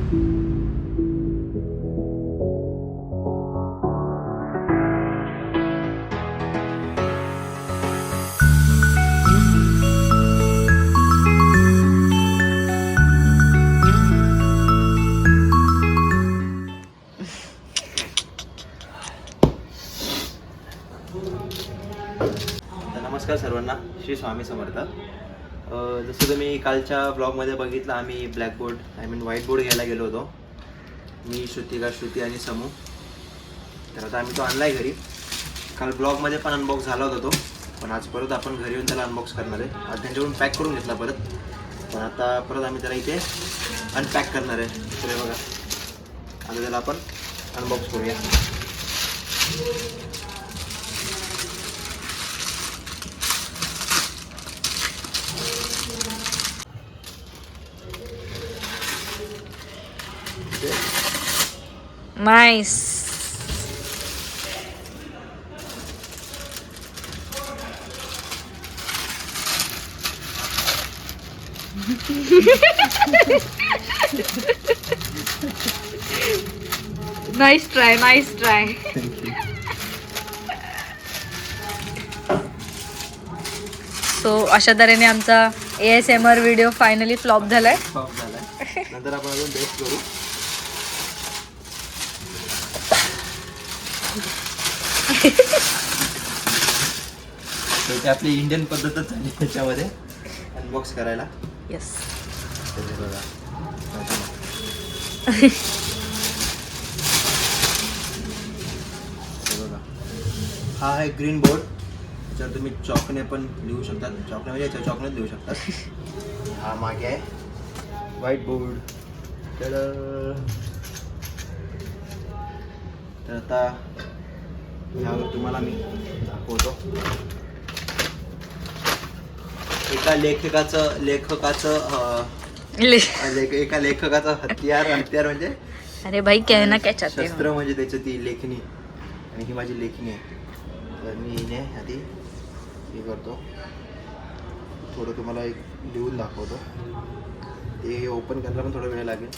नमस्कार सर्वांना, श्री स्वामी समर्थ. जसं तुम्ही कालच्या ब्लॉगमध्ये बघितलं, आम्ही ब्लॅकबोर्ड व्हाईट बोर्ड घ्यायला गेलो होतो. मी, श्रुती आणि समू. तर आता आम्ही तो आणला आहे घरी. काल ब्लॉगमध्ये पण अनबॉक्स झाला होता तो, पण आज परत आपण घरी येऊन त्याला अनबॉक्स करणार आहे. आज त्यांच्याकडून पॅक करून घेतला परत, पण आता परत आम्ही त्याला इथे अनपॅक करणार आहे. तर बघा, आता त्याला आपण अनबॉक्स करूया. नाइस. Nice try. सो अशा तऱ्हेने आमचा ASMR व्हिडिओ फायनली फ्लॉप झालाय. नंतर आपण अजून टेस्ट करू. ते आपली इंडियन पद्धतच झाली त्याच्यामध्ये अनबॉक्स करायला. येस. बघा, हा आहे ग्रीन बोर्ड. त्याच्यावर तुम्ही चॉकने पण लिहू शकतात. चॉकने म्हणजे याच्यावर चॉकनेच लिहू शकतात. हा मागे आहे व्हाईट बोर्ड. तर आता यावर तुम्हाला मी दाखवतो. एका लेखकाचं हत्यार म्हणजे अरे भाई कहना क्या चाहते हो? शस्त्र म्हणजे त्याची ती लेखणी, आणि ही माझी लेखणी आहे. तर मी हिने आधी हे करतो, थोडं तुम्हाला एक लिहून दाखवतो. ते ओपन करायला पण थोडा वेळ लागेल.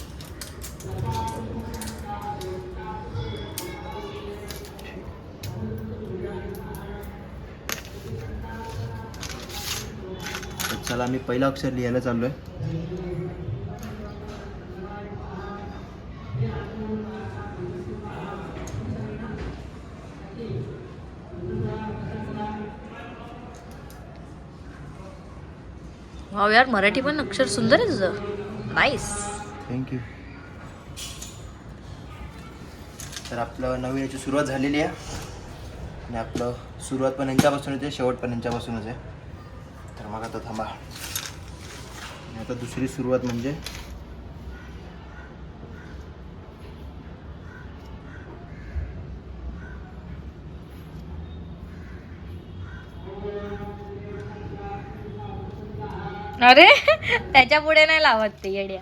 चला, मी पहिला अक्षर लिहायला चाललोय. वाव यार, मराठी पण अक्षर सुंदर आहे तुझं. नाईस. थँक्यू. तर आपलं नवीन याची सुरुवात झालेली आहे, आणि आपलं सुरुवात पण यांच्यापासूनच आहे, शेवट पण यांच्यापासूनच आहे. तर मग आता थांबा. आणि आता दुसरी सुरुवात म्हणजे अरे त्याच्या पुढे नाही लावत ते येड्या.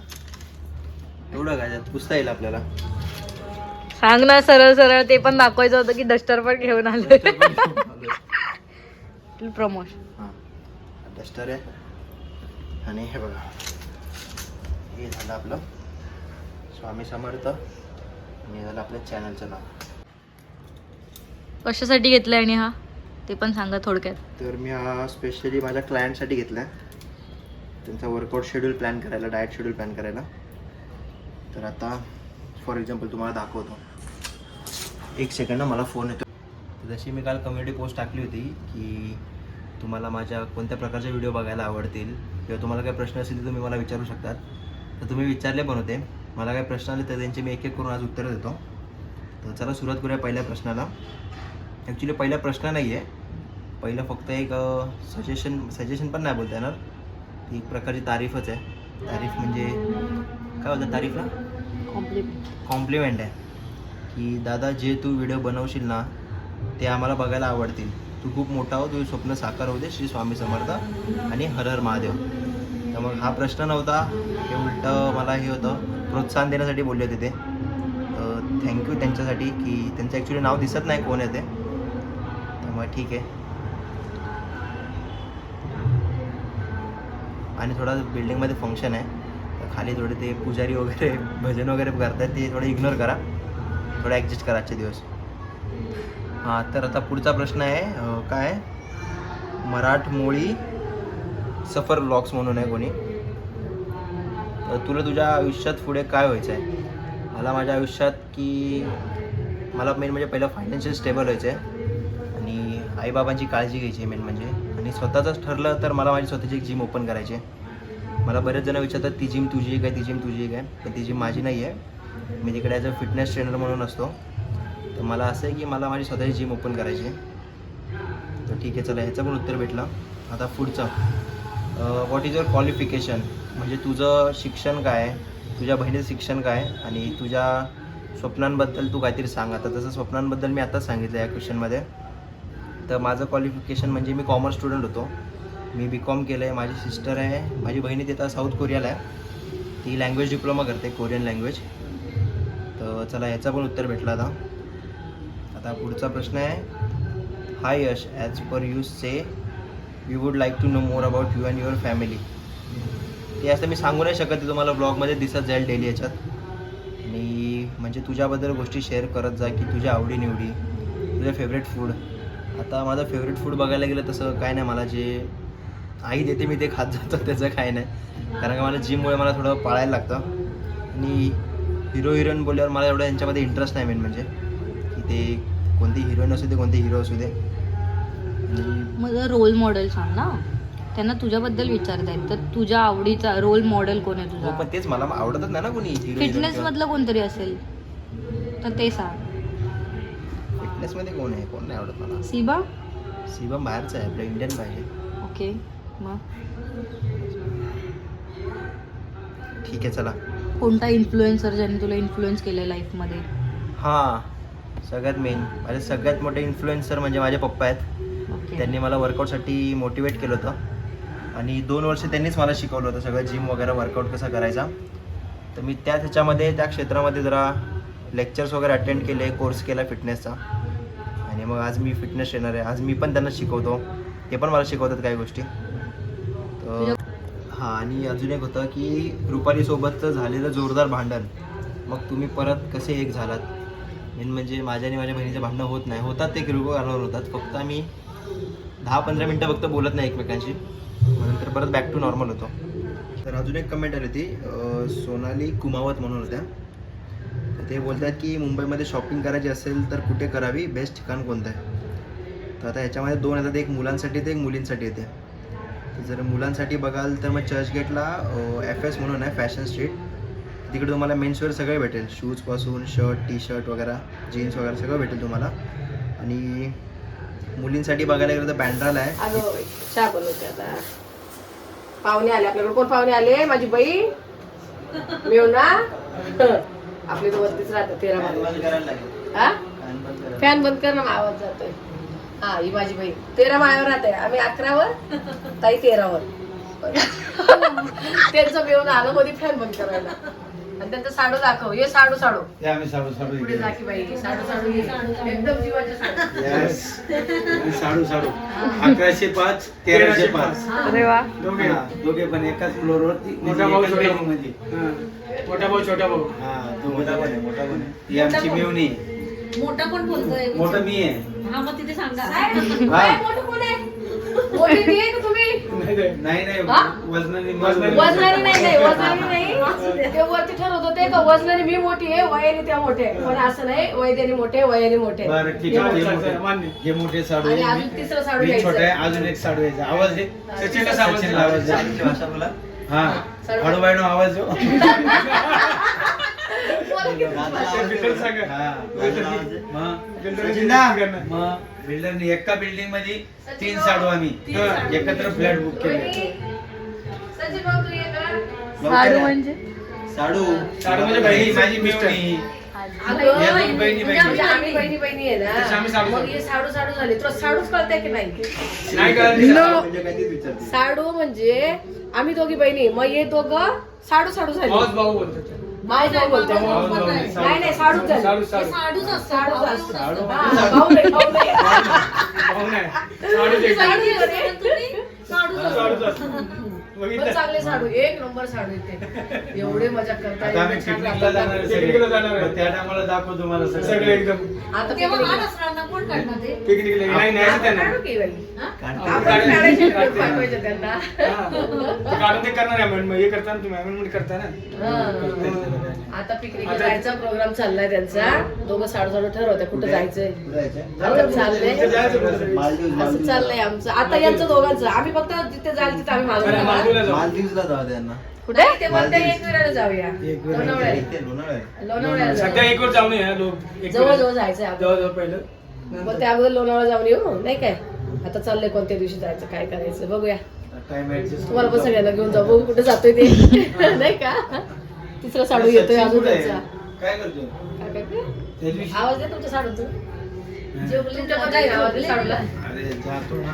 एवढं काय त्यात पुसता येईल आपल्याला. सांग ना सरळ सरळ. ते पण दाखवायचं होतं की डस्टर पण घेऊन आलं. प्रमोशन. हां, डस्टर आहे. आणि हे बघा, हे झालं आपलं स्वामी समर्थ, आणि हे झालं आपल्या चॅनलचं नाव. कशासाठी घेतलंय आणि हा ते पण सांगा थोडक्यात. तर मी हा स्पेशली माझ्या क्लायंटसाठी घेतला आहे, त्यांचा वर्कआउट शेड्यूल प्लॅन करायला, डाएट शेड्यूल प्लॅन करायला. तर आता फॉर एक्झाम्पल तुम्हाला दाखवतो. एक सेकंड, मला फोन येतो. जशी मी काल कम्युनिटी पोस्ट टाकली होती की तुम्हाला माझ्या कोणत्या प्रकारचे व्हिडिओ बघायला आवडतील, किंवा तुम्हाला काही प्रश्न असतील तर तुम्ही मला विचारू शकतात. तर तुम्ही विचारले पण होते. मला काही प्रश्न आले तर त्यांचे मी एक एक करून आज उत्तरं देतो. तर चला सुरुवात करूया पहिल्या प्रश्नाला. ॲक्च्युली पहिला प्रश्न नाही आहे, पहिलं फक्त एक सजेशन पण नाही बोलता येणार, ती एक प्रकारची तारीफच आहे. तारीफ म्हणजे काय होतं तारीफला? कॉम्प्लिमेंट आहे की दादा, जे तू व्हिडिओ बनवशील ना ते आम्हाला बघायला आवडतील. तू खूप मोठा हो, तुझे स्वप्न साकार होते. श्री स्वामी समर्थ आणि हर हर महादेव. तर मग हा प्रश्न नव्हता, हे उलटं मला हे होतं, प्रोत्साहन देण्यासाठी बोलले होते ते. थँक्यू त्यांच्यासाठी, की त्यांचं ॲक्च्युली नाव दिसत नाही कोण आहे ते. तर मग ठीक आहे. आणि थोडा बिल्डिंगमध्ये फंक्शन आहे, तर खाली थोडे ते पुजारी वगैरे भजन वगैरे करतात ते थोडं इग्नोर करा, थोडं ॲडजस्ट करा आजचे दिवस. हां, तर आता पुढचा प्रश्न आहे काय मराठमोळी सफर व्लॉग्स म्हणून आहे कोणी. तर तुला तुझ्या आयुष्यात पुढे काय व्हायचं आहे? मला माझ्या आयुष्यात की मला मेन म्हणजे पहिलं फायनान्शियल स्टेबल व्हायचं आहे आणि आईबाबांची काळजी घ्यायची आहे मेन म्हणजे. आणि स्वतःचंच ठरलं तर मला माझी स्वतःची एक जिम ओपन करायची आहे. मला बरेच जण विचारतात ती जिम तुझी आहे काय, ती जिम तुझी आहे काय, पण ती जिम माझी नाही आहे. मी तिकडे ॲज अ फिटनेस ट्रेनर म्हणून असतो. तर मला असं आहे की मला माझी स्वतःची जिम ओपन करायची आहे. तर ठीक आहे, चला ह्याचं पण उत्तर भेटलं. आता पुढचं व्हॉट इज युअर क्वालिफिकेशन, म्हणजे तुझं शिक्षण काय आहे, तुझ्या बहिणीचं शिक्षण काय आणि तुझ्या स्वप्नांबद्दल तू काहीतरी सांग. आता तसं स्वप्नांबद्दल मी आताच सांगितलं या क्वेश्चनमध्ये. तर माझं क्वालिफिकेशन म्हणजे मी कॉमर्स स्टुडंट होतो. मी BCom केलं आहे. माझी सिस्टर आहे, माझी बहिणी तिथं साऊथ कोरियाला आहे. ती लँग्वेज डिप्लोमा करते, कोरियन लँग्वेज. तर चला ह्याचं पण उत्तर भेटलं आता. आता पुढचा प्रश्न आहे hi Yash, as per you say we would like to know more about you and your family. ते असं मी सांगू नाही शकत, ते तुम्हाला ब्लॉगमध्ये दिसत जाईल डेली याच्यात. आणि म्हणजे तुझ्याबद्दल गोष्टी शेअर करत जा की तुझ्या आवडीनिवडी, तुझं फेवरेट फूड. आता माझं फेवरेट फूड बघायला गेलं तसं काय नाही, मला जे आई देते मी ते खात जातो, त्याचं काय नाही. कारण का मला जिममुळे मला थोडं पाळायला लागतं. आणि हिरो हिरोईन बोलल्यावर मला एवढं यांच्यामध्ये इंटरेस्ट नाही मेन म्हणजे, की ते कोणती हिरोईन असू दे कोणती हिरो असू दे. मग रोल मॉडेल सांग ना, त्यांना तुझ्याबद्दल विचारत आहेत तर तुझ्या आवडीचा रोल मॉडेल कोण आहे तुझा? पण तेच मला आवडतच नाही ना कोणी. फिटनेस मधलं कोणतरी असेल तर ते सांग. फिटनेसमध्ये कोण आहे, कोण नाही आवडत मला. शिबम बाहेरचा आहे, आपलं इंडियन पाहिजे. ओके, मग ठीक आहे चला. कोणता इन्फ्लुएन्सर ज्याने तुला इन्फ्लुएन्स केलं लाईफमध्ये? हां, सगळ्यात मेन माझे सगळ्यात मोठे इन्फ्लुएन्सर म्हणजे माझे पप्पा आहेत. त्यांनी मला वर्कआउटसाठी मोटिवेट केलं होतं आणि 2 वर्ष त्यांनीच मला शिकवलं होतं सगळं जिम वगैरे वर्कआउट कसा करायचा. तर मी त्याच्यामध्ये त्या क्षेत्रामध्ये जरा लेक्चर्स वगैरे अटेंड केले, कोर्स केला फिटनेसचा आणि मग आज मी फिटनेस ट्रेनर आहे. आज मी पण त्यांना शिकवतो, ते पण मला शिकवतात काही गोष्टी. तर हां, आणि अजून एक होतं की रुपालीसोबतचं झालेलं जोरदार भांडण, मग तुम्ही परत कसे एक झालात. मेन म्हणजे माझ्या आणि माझ्या बहिणीचं भांडणं होत नाही, होतात ते किरकोळ कारणावर होतात. फक्त आम्ही 10-15 मिनटं फक्त बोलत नाही एकमेकांशी, नंतर परत बॅक टू नॉर्मल होतो. तर अजून एक कमेंट आली होती, सोनाली कुमावत म्हणून होत्या. ते बोलतात की मुंबईमध्ये शॉपिंग करायची असेल तर कुठे करावी, बेस्ट ठिकाण कोणतं आहे. तर आता ह्याच्यामध्ये 2 येतात, एक मुलांसाठी येते एक मुलींसाठी येते. तर जर मुलांसाठी बघाल तर मग चर्चगेटला FS म्हणून आहे, फॅशन स्ट्रीट. तिकडे तुम्हाला मेन्सवेअर सगळे भेटेल, शूजपासून शर्ट, टी शर्ट वगैरे, जीन्स वगैरे सगळं भेटेल तुम्हाला. आणि मुलींसाठी बघायला गेलं तर बँड्राला आहे. अगं चहा बनवते आता. पाहुणे आले आपल्याकडे. कोण पाहुणे आले? माझी बहीण मेवना. आपली तर वरतीच राहतात 13 माळ्यावर. हा, फॅन बंद कर ना, आवाज जातोय. हा, ही माझी बहीण 13 माळ्यावर राहते. आम्ही 11वर, ताई 13वर. त्यांचं मेवना आलं मध्ये फॅन बंद करायला आणि त्यांचं साडू दाखव. ये साडू साडू पुढे जा की बाई. साडू एकदम जीवाचे साडू. साडू 1105 1305. अरे वा, दोघे पण एकाच फ्लोअरवरती. मोठा भाऊ छोटा भाऊ म्हणजे छोटा भाऊ. हा, तो मोठा पण आहे. ही आमची मेवणी. मोठा कोण बोलतोय? मोठा मी आहे. हा, मग तिथे सांगा. मोठं कोण आहे? मोठी ती आहे का तुम्ही? नाही वजनाने वजनाने नाही. ते वरती ठरवत होते का वजनाने मी मोठी आहे, वयाने त्या मोठे. पण असं नाही, वयाने मोठे, वयाने मोठे. बरं ठीक आहे, हे मोठे साडू आणि आहे. अजून तिसरं साडू मी घ्यायचं. छोटा आहे. अजून एक साडू यायचा आवाज आहे. सचिनला आवाज आहे. भाषा बोला. हा, हळूबाईनो आवाज येऊ. बिल्डरने एका बिल्डिंग मध्ये 3 साडू आम्ही एकत्र फ्लॅट बुक केले. सचिन भाऊ तू ये का? साडू म्हणजे साडू म्हणजे बहिणी, माझी मेवणी. या दोन बहिणी म्हणजे आम्ही बहिणी आहे ना. मग हे साडू झाले. तुला साडूच कळतंय की नाही? म्हणजे काय तेच विचारते. साडू म्हणजे आम्ही दोघी बहिणी, मग हे दोघं साडू झाले. भाऊ बोलतात. नाही साडूच झाले. साडूच असतो. हा, भाऊ नाही. साडूच असतो. पण चांगले साडू, एक नंबर साडू येते. एवढे मजा करता आता आम्ही एवढे छान पिकनिकला राहतात. जाणार आहे पिकनिकला जाणार आहे. मग त्या टायमाला दाखवतो तुम्हाला सगळे एकदम आता तेव्हा picnic मान ला. असणार ना, कोण काढणार ते? पिकनिकला नाही न्यायचं त्यांना काढू की बाई? हा? आपण काढायचे video पाठवायचे त्यांना. हा. ते काढून ते करणार आहे amendment. हे करताना तुम्ही amendment करता ना. हा. आता पिकनिक जायचा प्रोग्राम चाललाय त्यांचा. दोघं साडू ठरवत्या कुठं जायचंय. आता तिथे चाललंय जायचं कुठेतरी. असं चाललंय आमचं. आता यांचं दोघांचं. आम्ही फक्त जिथे जाल तिथे आम्ही अरे, मागवलं. मालदीवला जाऊ. मालदीवला जाऊ त्यांना. कुठे ते म्हणते एक वेळेला जाऊया. एक वेळेला. लोणावळ्याला. इथे लोणावळ्यात. लोणावळ्याला सध्या जाऊया. एक वर जाऊन या लोक एक जवळ वेळेस. जवळ जायचंय आपण. जवळ पहिलं मग त्या अगोदर लोणावळा जाऊन येऊ नाही काय. आता चाललंय कोणत्या दिवशी जायचं काय करायचं बघूया. टाइम ऍडजस्ट तुम्हाला पण सगळ्यांना घेऊन जाऊ बघू कुठे जातोय ते नाही का. तिसरा साडू येतोय अजून त्यांचा. काय करतो काय करते? त्या दिवशी आवाज दे तुमच्या साडूतून. जेवले तुमच्या तर पण आहे आवाज जेवले. साडूला. अरे जातो ना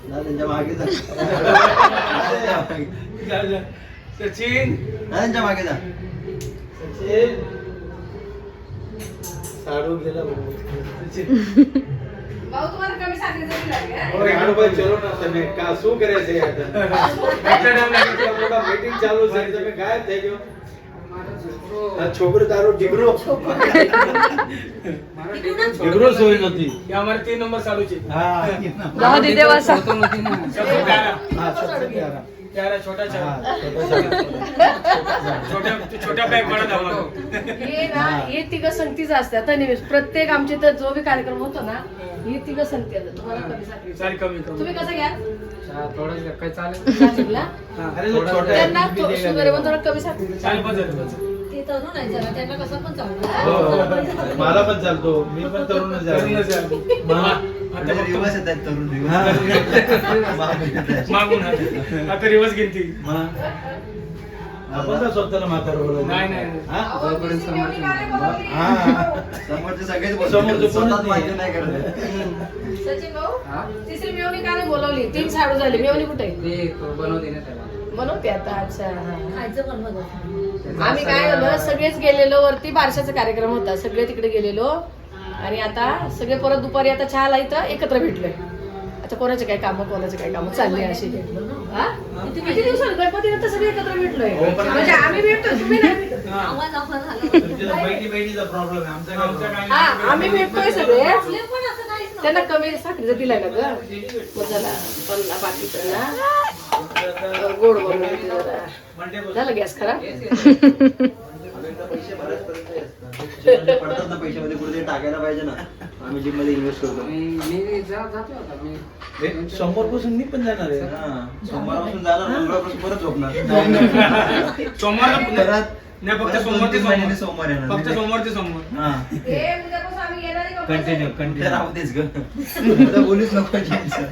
ना त्यांच्या मागे जा. जा, जा. सचिन ना त्यांच्या मागे जा. साडू गेला भाऊ तुम्हाला कमी सांगितलं लागेल. और યાર ભાઈ ચલો ના તમે કા શું કરે છે યાર એટલા time લાગે છે. મોટા મીટિંગ ચાલુ છે તમે ગાયબ થઈ ગયો આ છોકરો તારો ડીગરો ડીગરો સોઈ નથી हे हमारे 3 नंबर साडू चे. હા जाऊ तिथे बसा. सबसे प्यारा હા सबसे प्यारा प्यारा छोटा હા चावल. छोटा छोटा बॅग बडा धावा. हे ना हे तिघ संगतीच असतात आणि प्रत्येक आमच्या इथं जो बी कार्यक्रम होतो ना हे तिघ संगती असतात. तुम्हाला कमी सांगितलं. सारी कमी तुम्ही कसं घ्या काय चालेल. नाशिकला? अरे तो छोटा त्यांना शुगर आहे पण थोडं कमी सांगितलं. चालेल बस. ते तरुण आहे जरा, त्यांना कसं पण हो, चालतं. मला पण चालतो मी पण तरुणच झालो आता म्हणजे रिवर्स येत आहेत तरुण रिवर्स. हा. मागे येत आहेत. मागून आता रिवर्स गिनती. मग आपण तर स्वतःला म्हातारं बोलवलं. नाही, नाही. हा? तिसरी मेवणी का नाही बोलवली? हा. समोरचे सगळेच समोरचे बोलतात. कोणच स्वतःच मागे नाही. नाही करत. सचिन भाऊ तिसरी मेवणी का नाही बोलवली? 3 साडू झाले. मेवणी कुठे आहे? बनवते आता. अच्छा हा. खायचं पण बघा. आम्ही काय झालं सगळेच गेलेलो वरती बारशाचा कार्यक्रम होता. सगळे तिकडे गेलेलो आणि आता सगळे परत दुपारी आता चहाला इथं एकत्र भेटलोय. आता कोणाचे काय कामं कोणाचे काय कामं चालली अशी. हा? किती दिवसांनी गणपतीनंतर सगळे एकत्र भेटलोय. हो, पण म्हणजे आम्ही भेटतो तुम्ही नाही भेटत. आवाज आपण झाला. तुमच्या बहिणीचा प्रॉब्लेम आहे आमचा आमचं काय काय हा आम्ही भेटतोय सगळे. असले पण असं काहीच नव्हतं. त्यांना कमी साखरेचं दिलाय ना ग. मग झाला पण बाकीचं ना गोड बनवून जरा. झालं गॅस खरा. पैसे बऱ्याच पर्यंत असतात. जे पडतात ना पैशामध्ये कुठेतरी टाकायला पाहिजे ना. आम्ही जिम मध्ये इन्व्हेस्ट करतो. समोर पासून मी पण जाणार आहे हा. सोमवारपासून जाणार मंगळवारपासून परत झोपणार. सोमवार परत नाही फक्त परत सोमवार ते 2-3 महिन्याने सोमवार. सोमवार येणार. फक्त सोमवार ते सोमवार. हा. हे उद्यापासून आम्ही येणार आहे का? कंटिन्यू उद्या कंटिन्यू राहू देच ग. उद्या बोलूच नको जिमचं.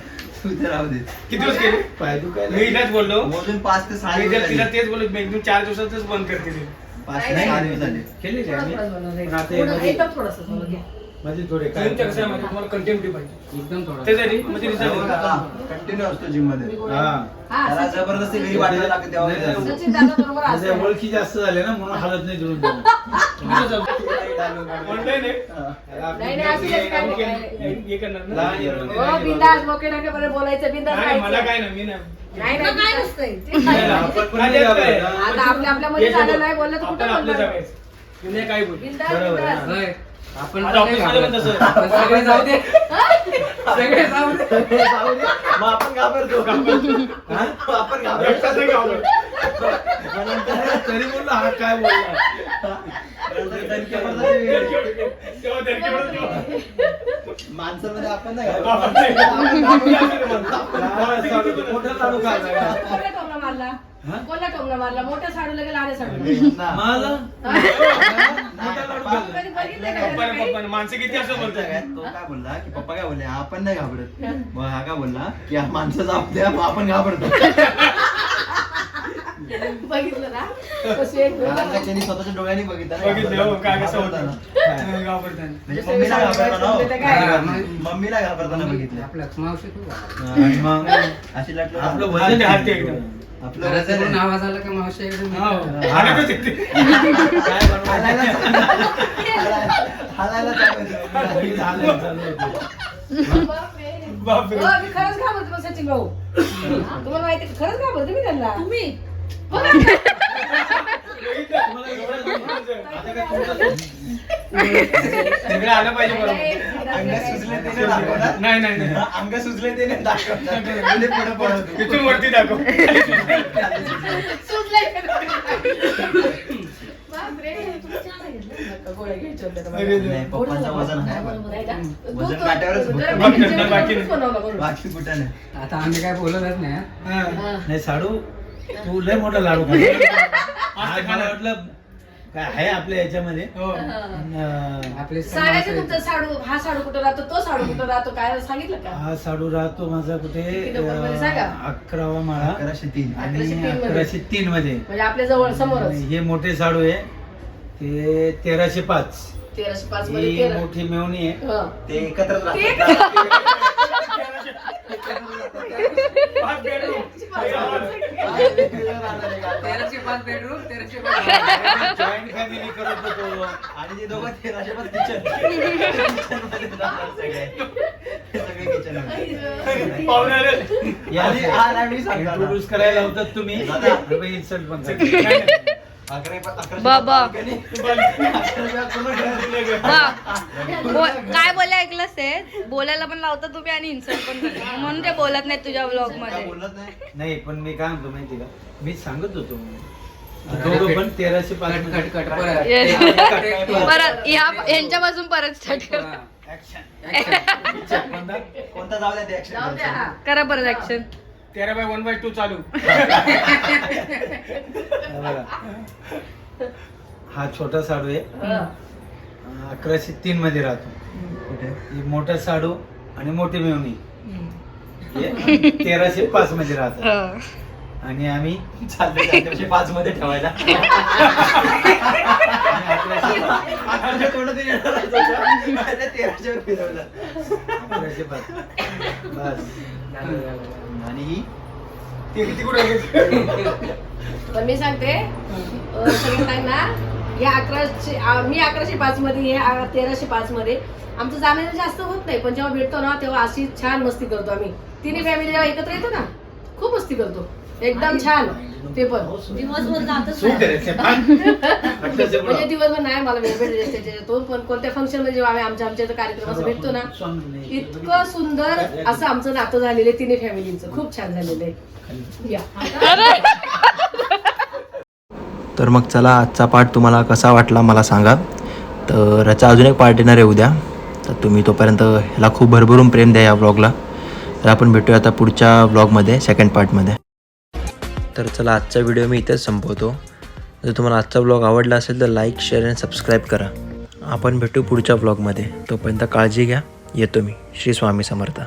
उद्या राहू दे. किती दिवस केले? पाय दुखायला मी इलाच बोललो. मोजून 5 ते 6 मी दिवस तिला झाले. तेच बोललो मी एकदम 4 दिवसातच बंद करते ते. 5 ते 6 दिवस झाले. केले काय थोडं मी? थोडं बनवलंय. पण आता थोडं- यामध्ये- एकदम थोडंसं थोडं घ्या. मध्ये थोडे काय तुमच्या कसं आहे माहिती तुम्हाला कंटेंट पाहिजे एकदम थोडा त्यासाठी म्हणजे रिझल्ट कंटिन्यू असतो जिम मध्ये. हा हा, त्याला सचिन- जबरदस्ती घरी वाटायला लागते तेव्हा नाही, जातो. सचिन दादा बरोबर माझ्या असं. ओळखी जास्त झाले ना म्हणून हालत नाही जुळून ऑनलाईन आहे नाही, नाही, असं काही काय नाही. हे करणार ना लहान आहे. हो, बिंदास बोके टाके बरं बोलायचं बिंदास नाही, मला राहायचं. काय नाही मी नाही नाही तुला नाही काय नसतंय ते नाही, काय नाही, आपण पण काय नाही देत काय? घाबरत, हा? आता आपल्या मध्ये हे झालं बघ, नाही बोललं तर कुठं आपण आपलं बोलणार? जगायचं. दुनिया काय बोल बिंदास बरोबर आहे. बिंदास. होय. आपण आता ऑफिस मध्ये पण तसं आपण सगळे जाऊ दे सगळे जाऊ दे जाऊ दे. मग आपण घाबरतो. हा? आपण रक्तात नाही घाबरतो. गावलं. तरी बोललो हा काय बोलला तेव्हा त्यांच्याकडे तेव्हा. माणसामध्ये आपण नाही आपण घाबरतो. नाही. मोठा लाडू खायला कोणला टोमणा मारला? हा? कोणला टोमणा मारला? मोठ्या साडूला गेला लहान साडूला? माझा मोठा लाडू खायला कधी बघितलंय का पप्पाने त्यांना पप्पाने माणसं किती असं बोलतात तो काय बोलला की पप्पा काय बोलले आपण नाही घाबरत. मग हा काय बोलला की हा माणसाचा आपल्या मग आपण घाबरतो. काही? बघितलं ना कशी आहे? कारण का त्यांनी स्वतःच्या डोळ्यांनी बघितलं ना बघितलं हो, काय कसं घाबरताना. होतं घाबरताना. म्हणजे मम्मीला घाबरताना हो. काय? मम्मीला घाबरताना बघितलं. आपल्या मावशी तू घाला. आणि मग अशी लाट आपलं हात वजन ते आहे. हात ते एकदम. आपलं घरात वजन करून आहे. आवाज आला का मावशी एकदम हो. इकडे. हाणायचं ते. काय हालायला बनवायचं? हालायला चालू आहे. झालं, झालं. बापरे. बापरे. हो, मी खरंच घाबरते मग सचिन भाऊ तुम्हाला माहिती आहे का? खरंच घाबरते मी त्यांना तुम्ही बघा. सगळं आलं पाहिजे बरोबर. अंग सुजले ते दाखव ना. नाही नाही नाही. अंग सुजले ते नाही दाखव. पुढे पळत तिथून वरती दाखव. सुटलंय बापरे नका, गोळ्या घ्यायच्या होत्या ना मला. नाही, पप्पांचं वजन आहे. नाही ना? वजन दूध- काट्यावरच दूध- होतं. बाकी बाकी- जेवण बाकी- दूधच बनवलं बरोबर. बाकी कुठं नाही. आता आम्ही काय बोलतच नाही हा. हा. नाही साडू तू लय मोठा लाडू खा. आज मला वाटलं काय आहे आपल्या याच्यामध्ये हो. आपले साड्याचे तुमचं साडू हा साडू कुठं राहतो तो साडू कुठं राहतो काय सांगितलं का हा साडू राहतो माझा कुठे किती नंबरमध्ये सांगा? 11वा माळा 1103. आणि 1103 मध्ये. 1103 मध्ये म्हणजे आपल्या जवळ समोरच आणि हे मोठे साडू आहे ते 1305. 1305 मध्ये ही 13. मोठी मेवणी आहे हं. ते एकत्र ते राहतात. पाच bedroom. 1305 बेडरूम 1305 जॉईंट फॅमिली करत होतो. आणि ते दोघं 1305 किचन मध्ये राहतात सगळे. हे सगळे किचन मध्ये. पाहुणे आले. आणि आज आम्ही सांगतो ना. इंट्रोड्यूस करायला होतात तुम्ही दादा. इन्सल्ट पण करता. बाबा. बाबा काय बोलले ऐकलंस ते बोलायला पण लावता तुम्ही आणि इन्सल्ट पण करता म्हणून ते बोलत नाही तुझ्या ब्लॉग मध्ये. बोलत नाही. नाही पण मी काय म्हणतो माहिती का मी सांगत होतो दोघं पण 1305 कट मध्ये. कट कट परत Yes. परत यांच्यापासून परत स्टार्ट करा. कोणता जाऊ द्या ते जाऊ द्या ऍक्शन. हा. करा परत ऍक्शन. 13/1/2 चालू. बघा. हा छोटा साडू आहे हं. 1103 मध्ये राहतो. ही मोठा साडू आणि मोठी मेवणी हे 1305 मध्ये राहतात. आणि आम्ही चालते 1305 मध्ये ठेवायला. आमच्या तोंडातून येणार होतं. माझ्या 1300 वर फिरवलं. 1305 बस. आणि ही ते किती कुठे गेले? पण मी सांगते सगळ्यांना या 1100 मी 1105 मध्ये हे 1305 मध्ये आमचं जाणं जास्त होत नाही पण जेव्हा भेटतो ना तेव्हा अशी छान मस्ती करतो आम्ही तिन्ही फॅमिली जेव्हा एकत्र येतो ना खूप मस्ती करतो एकदम छान. ते पण दिवसभर जातच सूट नाही. आहे रे, म्हणजे दिवसभर नाही मला वेळ भेटत त्याच्यातून पण कोणत्या फंक्शन मध्ये जेव्हा आम्ही आमच्या कार्यक्रमाचं भेटतो ना इतकं सुंदर असं आमचं नातं झालेलं आहे तिन्ही फॅमिलीचं खूप छान झालेलं आहे. या तर मग चला आजचा पार्ट तुम्हाला कसा वाटला मला सांगा. तर याचा अजून एक पार्ट येणार आहे उद्या. तर तुम्ही तोपर्यंत ह्याला खूप भरभरून प्रेम द्या या व्लॉगला. तर आपण भेटूया आता पुढच्या व्लॉगमध्ये सेकंड पार्टमध्ये. तर चला आजचा व्हिडिओ मी इथेच संपवतो. जर तुम्हाला आजचा व्लॉग आवडला असेल तर लाईक शेअर आणि सबस्क्राईब करा. आपण भेटू पुढच्या व्लॉगमध्ये. तोपर्यंत काळजी घ्या. येतो मी. श्री स्वामी समर्थ.